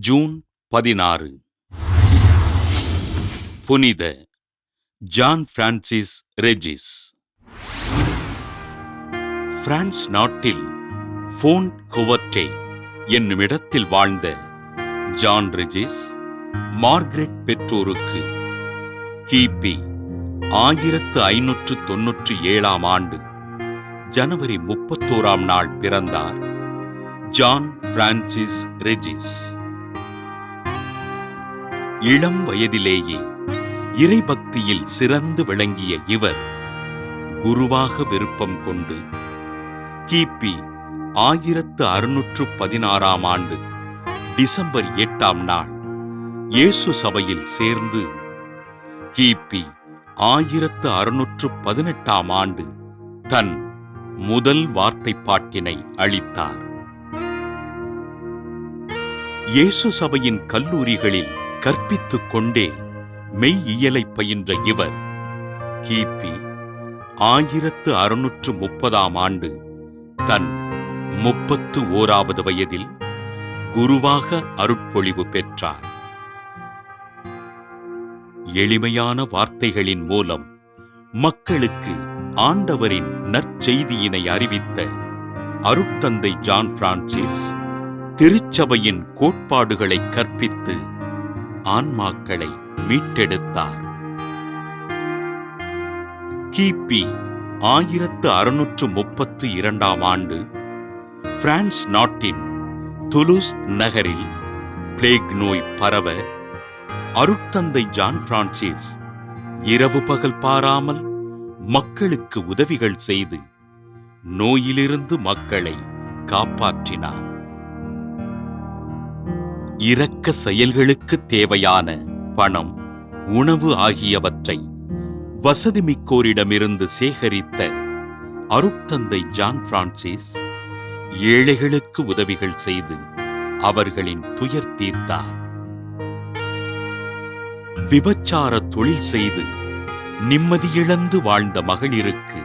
June 16 புனித John Francis Regis. France நாட்டில் found கொவர்டே என்னுமிடத்தில் வாழ்ந்த ஜான் ரெஜிஸ் மார்கரெட் பெற்றோருக்கு கிபி 1597 ஆண்டு ஜனவரி 31 நாள் பிறந்தார் ஜான் பிரான்சிஸ் ரெஜிஸ். இளம் வயதிலேயே இறைபக்தியில் சிறந்து விளங்கிய இவர் குருவாக விருப்பம் கொண்டு கிபி 1616 ஆண்டு டிசம்பர் 8 நாள் இயேசு சபையில் சேர்ந்து கிபி 1618 ஆண்டு தன் முதல் வார்த்தைப்பாட்டினை அளித்தார். இயேசு சபையின் கல்லூரிகளில் கற்பித்துக் கொண்டே மெய்யியலை பயின்ற இவர் கிபி 1630 ஆண்டு தன் 31வது வயதில் குருவாக அருட்பொழிவு பெற்றார். எளிமையான வார்த்தைகளின் மூலம் மக்களுக்கு ஆண்டவரின் நற்செய்தியினை அறிவித்த அருட்தந்தை ஜான் பிரான்சிஸ் திருச்சபையின் கோட்பாடுகளை கற்பித்து ஆன்மாக்களை மீட்டெடுத்தார். கிபி 1632 ஆண்டு பிரான்ஸ் நாட்டின் துலூஸ் நகரில் பிளேக் நோய் பரவ அருட்தந்தை ஜான் பிரான்சிஸ் இரவு பகல் பாராமல் மக்களுக்கு உதவிகள் செய்து நோயிலிருந்து மக்களை காப்பாற்றினார். இரக்க செயல்களுக்கு தேவையான பணம், உணவு ஆகியவற்றை வசதிமிக்கோரிடமிருந்து சேகரித்த அருட்தந்தை ஜான் பிரான்சிஸ் ஏழைகளுக்கு உதவிகள் செய்து அவர்களின் துயர் தீர்த்தார். விபச்சார தொழில் செய்து நிம்மதியிழந்து வாழ்ந்த மகளிருக்கு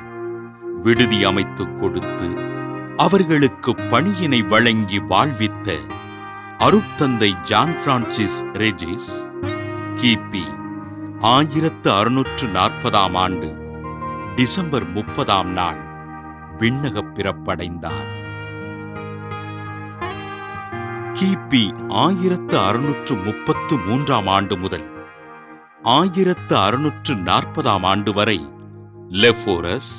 விடுதி அமைத்துக் கொடுத்து அவர்களுக்கு பணியினை வழங்கி வாழ்வித்த அருட்தந்தை ஜான் பிரான்சிஸ் ரெஜிஸ் கிபி 1640 ஆண்டு டிசம்பர் 30 நாள் விண்ணகப் பிறப்படைந்தார். கிபி 1633 ஆண்டு முதல் 1640 ஆண்டு வரை லெஃபோரஸ்,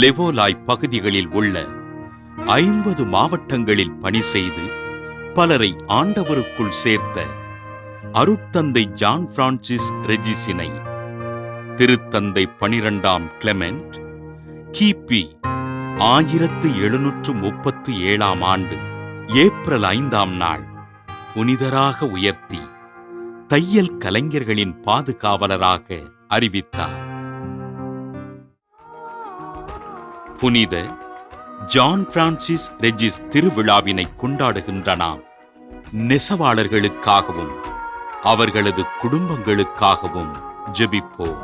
லெவோலாய் பகுதிகளில் உள்ள 50 மாவட்டங்களில் பணி செய்து பலரை ஆண்டவருக்குள் சேர்த்த அருட்தந்தை ஜான் பிரான்சிஸ் ரெஜிஸினை திருத்தந்தை 12 கிளெமெண்ட் கிபி 1737 ஆண்டு ஏப்ரல் 5 நாள் புனிதராக உயர்த்தி தையல் கலைஞர்களின் பாதுகாவலராக அறிவித்தார். புனித ஜான் பிரான்சிஸ் ரெஜிஸ் திருவிழாவினை கொண்டாடுகின்ற நாம் நெசவாளர்களுக்காகவும் அவர்களது குடும்பங்களுக்காகவும் ஜெபிப்போம்.